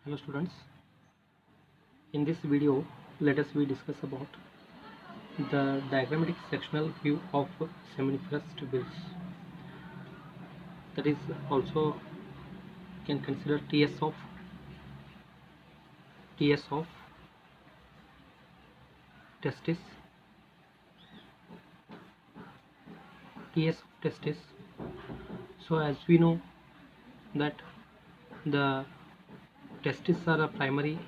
Hello students, in this video let us discuss about the diagrammatic sectional view of seminiferous tubules. That is also can consider TS of testis, TS of testis. So as we know that the testes are a primary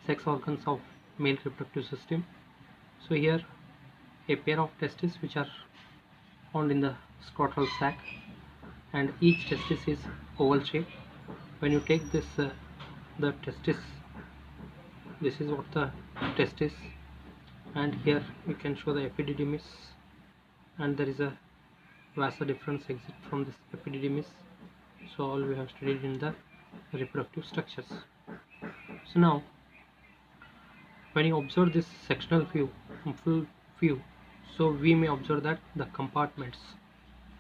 sex organs of male reproductive system. So here a pair of testes which are found in the scrotal sac, and each testis is oval shape. When you take this the testis, this is what the testis, and here you can show the epididymis, and there is a vasa deferens exit from this epididymis. So all we have studied in the reproductive structures. So now when you observe this sectional view, full view, so we may observe that the compartments,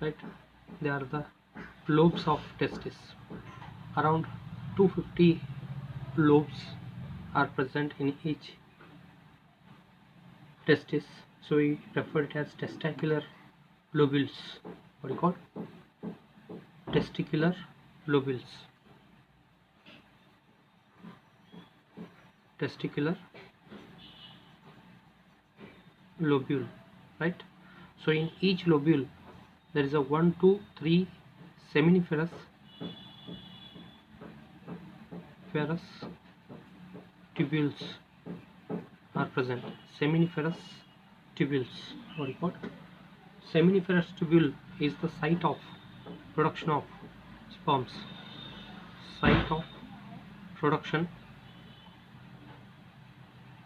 right, they are the lobes of testis. Around 250 lobes are present in each testis, so we refer it as testicular lobules. What do you call? Testicular lobules. Testicular lobule, right? So in each lobule there is a 1, 2, 3 seminiferous tubules are present. Seminiferous tubules. What do you call? Seminiferous tubule is the site of production of sperms. Site of production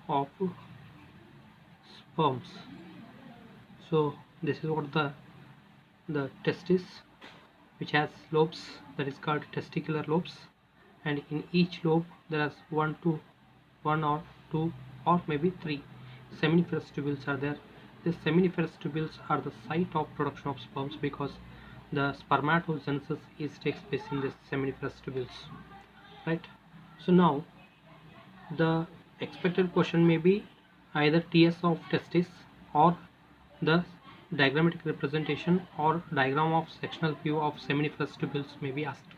of sperms. So this is what the testis, which has lobes, that is called testicular lobes, and in each lobe there is 1 or 2 or maybe 3 seminiferous tubules are there. These seminiferous tubules are the site of production of sperms because the spermatogenesis takes place in this seminiferous tubules, right? So now the expected question may be either TS of testis or the diagrammatic representation or diagram of sectional view of seminiferous tubules may be asked,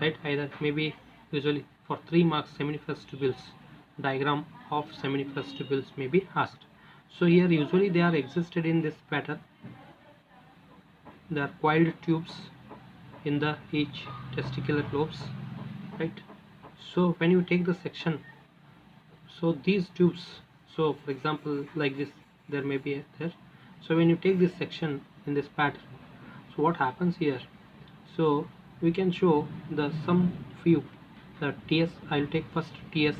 right? Either maybe usually for 3 marks seminiferous tubules, diagram of seminiferous tubules may be asked. So here usually they are existed in this pattern. They are coiled tubes in the each testicular lobes, right? So when you take the section, so these tubes, so for example like this, there may be there. So when you take this section in this pattern, so what happens here? So we can show the some few the TS. I will take first TS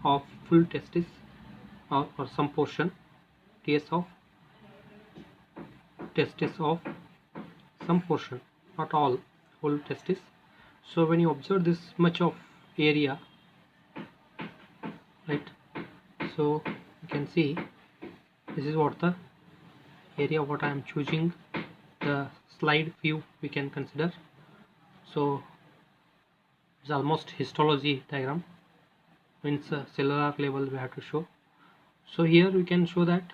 of full testis or some portion, TS of testis of some portion, not all, whole testis. So when you observe this much of area, right, so you can see this is what the area what I am choosing. The slide view we can consider. So it's almost histology diagram, means cellular level we have to show. So here we can show that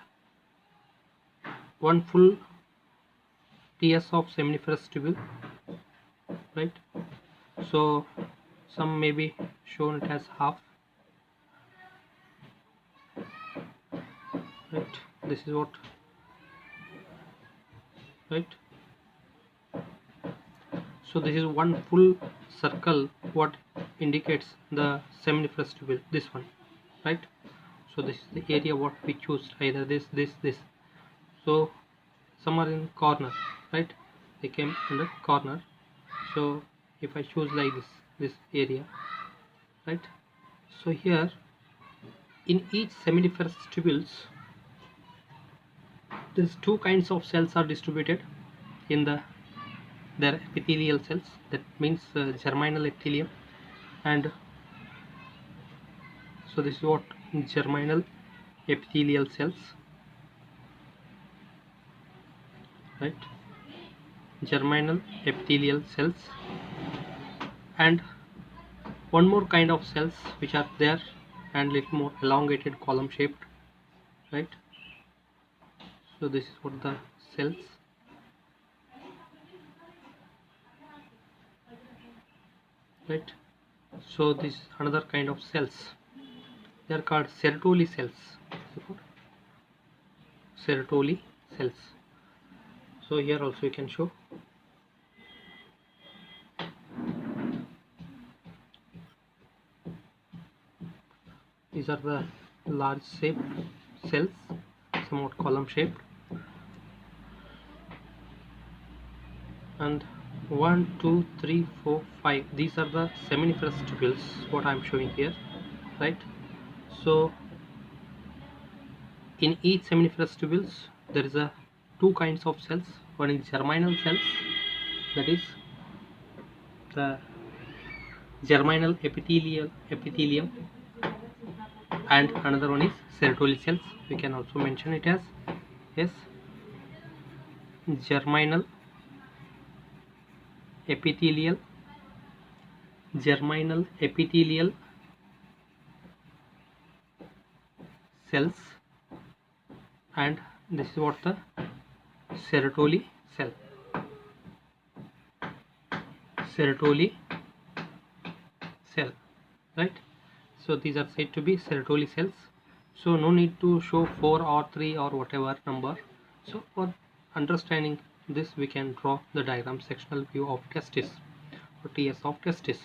one full TS of seminiferous tubule, right? So some may be shown it as half, right? This is what, right? So this is one full circle what indicates the seminiferous tubule, this one, right? So this is the area what we choose, either this. So some are in corner, right? They came in the corner. So if I choose like this area, right? So here in each seminiferous tubules these two kinds of cells are distributed in their epithelial cells, that means germinal epithelium, and so this is what germinal epithelial cells, right? Germinal epithelial cells, and one more kind of cells which are there and little more elongated column shaped, right? So this is what the cells, right? So this is another kind of cells, they are called sertoli cells. Sertoli cells. So here also you can show these are the large shaped cells, somewhat column shaped, and 1 2 3 4 5, these are the seminiferous tubules what I am showing here, right? So in each seminiferous tubules there is a two kinds of cells. One is germinal cells, that is the germinal epithelium, and another one is sertoli cells. We can also mention it as germinal epithelial cells, and this is what the sertoli cell, right? So these are said to be sertoli cells. So no need to show 4 or 3 or whatever number. So for understanding this we can draw the diagram sectional view of testis, or TS of testis,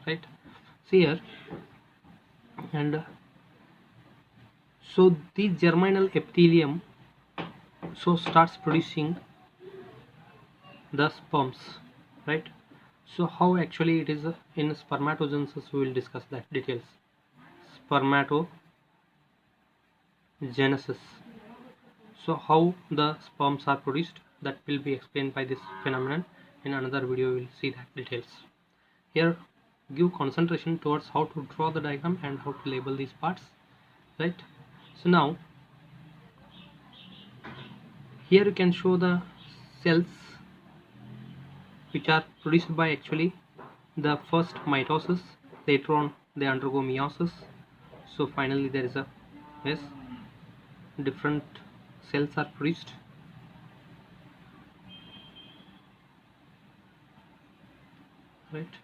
right? See here, and so the germinal epithelium so starts producing the sperms, right? So how actually it is in spermatogenesis, we will discuss that details. Spermatogenesis. So how the sperms are produced, that will be explained by this phenomenon. In another video we will see that details. Here give concentration towards how to draw the diagram and how to label these parts, right? So now here you can show the cells which are produced by actually the first mitosis, later on they undergo meiosis, so finally there is a different cells are produced, right?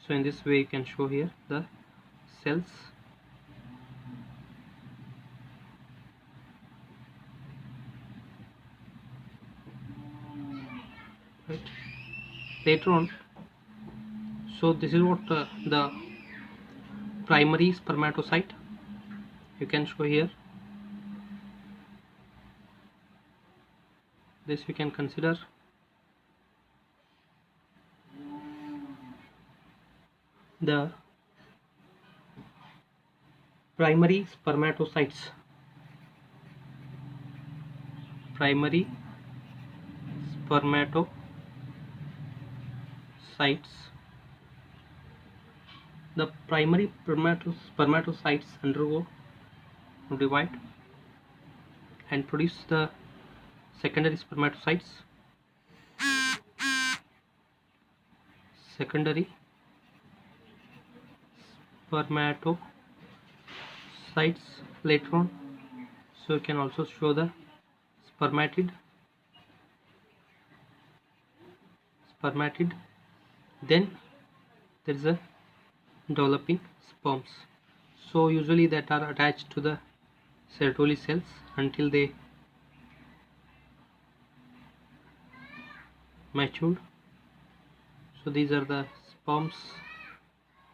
So in this way you can show here the cells, right? Later on, so this is what the primary spermatocyte you can show here. This we can consider the primary spermatocytes, the primary spermatocytes undergo divide and produce the secondary spermatocytes. Later on, so you can also show the spermatid, then there is a developing sperms. So usually that are attached to the sertoli cells until they matured. So these are the sperms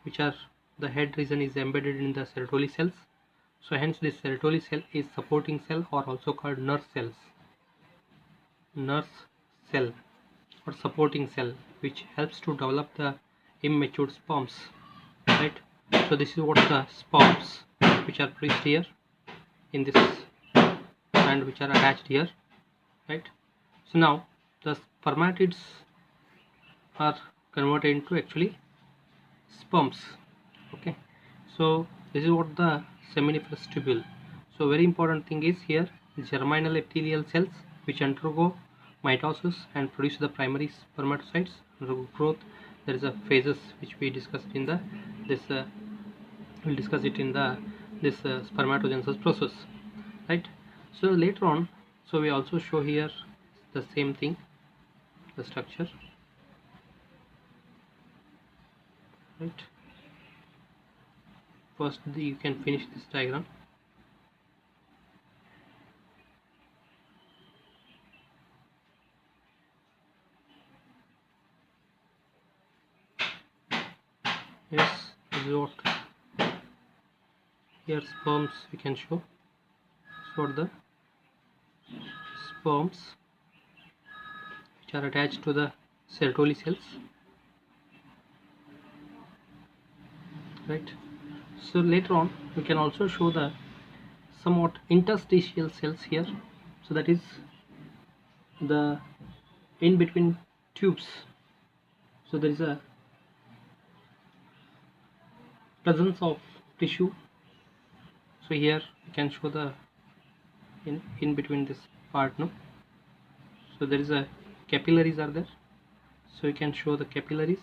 which are the head region is embedded in the sertoli cells. So hence this sertoli cell is supporting cell, or also called nurse cell or supporting cell, which helps to develop the immature sperms, right? So this is what the sperms which are produced here in this and which are attached here, right? So now the spermatids are converted into actually sperms, okay? So this is what the seminiferous tubule. So very important thing is here germinal epithelial cells which undergo mitosis and produce the primary spermatocytes. Undergo growth, there is a phases which we discussed in the this we'll discuss it in the this spermatogenesis process, right? So later on, so we also show here the same thing, the structure, right? First you can finish this diagram. Yes, this is what here sperms we can show. So the sperms which are attached to the Sertoli cells, right? So later on we can also show the somewhat interstitial cells here, so that is the in between tubes. So there is a presence of tissue. So here you can show the in between this part, no? So there is a capillaries are there, so you can show the capillaries,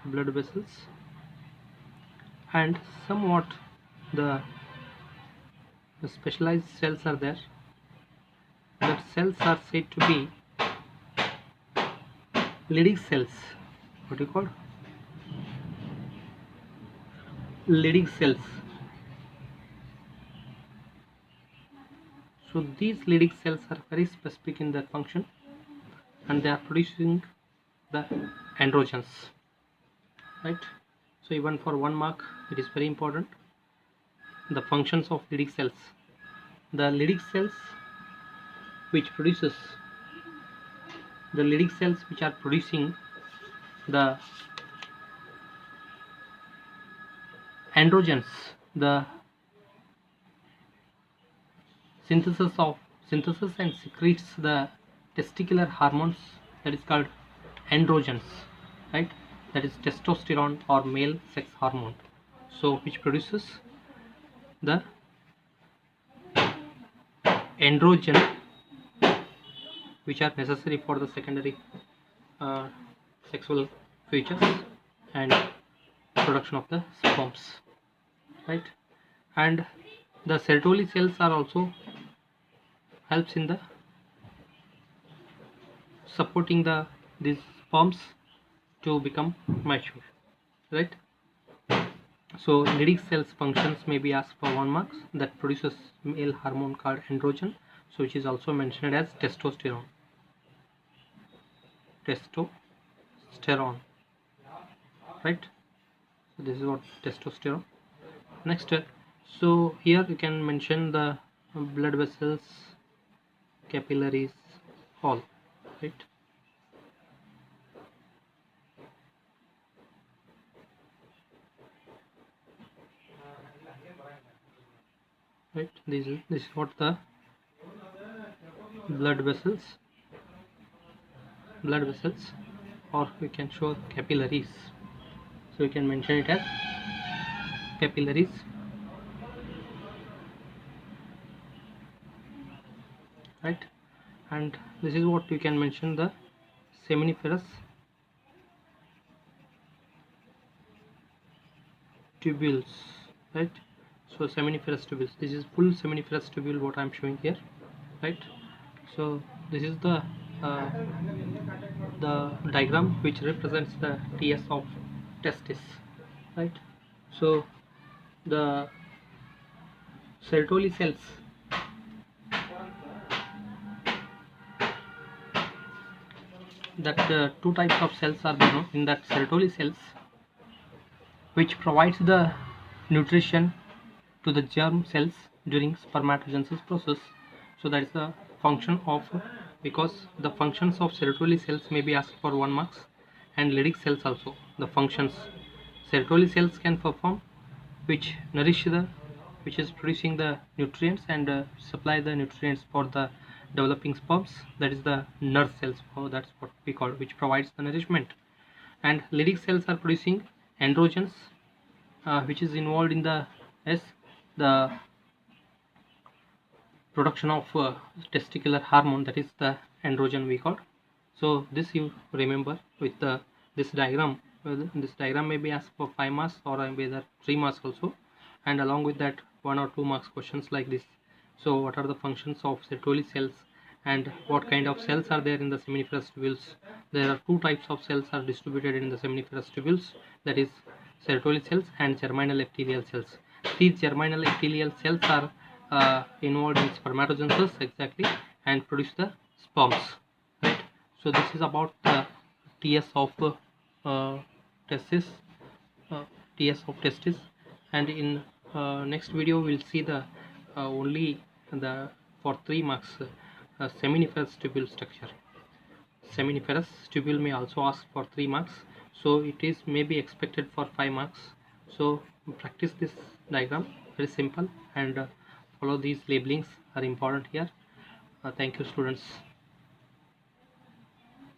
blood vessels, and somewhat the specialized cells are there. That cells are said to be Leydig cells. What do you call? Leydig cells. So these Leydig cells are very specific in their function, and they are producing the androgens, right? So even for 1 mark it is very important, the functions of Leydig cells. The Leydig cells which produces the Leydig cells which are producing the androgens, the synthesis and secretes the testicular hormones, that is called androgens, right? That is testosterone or male sex hormone, so which produces the androgen which are necessary for the secondary sexual features and production of the sperms, right? And the Sertoli cells are also helps in the supporting these sperms to become mature, right? So Leydig cells functions may be asked for 1 marks, that produces male hormone called androgen, so which is also mentioned as testosterone. Testosterone, right? So this is what testosterone. Next, so here you can mention the blood vessels, capillaries, all, right? Right, this is what the blood vessels, or we can show capillaries, so we can mention it as capillaries, right? And this is what you can mention the seminiferous tubules, right? So seminiferous tubules, this is full seminiferous tubule what I am showing here, right? So this is the diagram which represents the TS of testis, right? So the Sertoli cells that 2 types of cells are there in that Sertoli cells, which provides the nutrition to the germ cells during spermatogenesis process. So that is the function of, because the functions of Sertoli cells may be asked for 1 marks, and Leydig cells also, the functions Sertoli cells can perform, which nourish which is producing the nutrients and supply the nutrients for the developing sperms, that is the nurse cells, that's what we call, which provides the nourishment. And Leydig cells are producing androgens, which is involved in the production of testicular hormone, that is the androgen we call. So this you remember with this diagram, this diagram may be asked for 5 marks or either 3 marks also, and along with that 1 or 2 marks questions like this. So what are the functions of Sertoli cells and what kind of cells are there in the seminiferous tubules? There are two types of cells are distributed in the seminiferous tubules, that is Sertoli cells and germinal epithelial cells. These germinal epithelial cells are involved in spermatogenesis exactly and produce the sperms, right? So this is about the TS of testis, uh, TS of testis, and in next video we'll see the only the for 3 marks seminiferous tubule structure. Seminiferous tubule may also ask for 3 marks, so it is maybe expected for 5 marks. So practice this diagram, very simple, and follow these labelings are important here. Thank you students.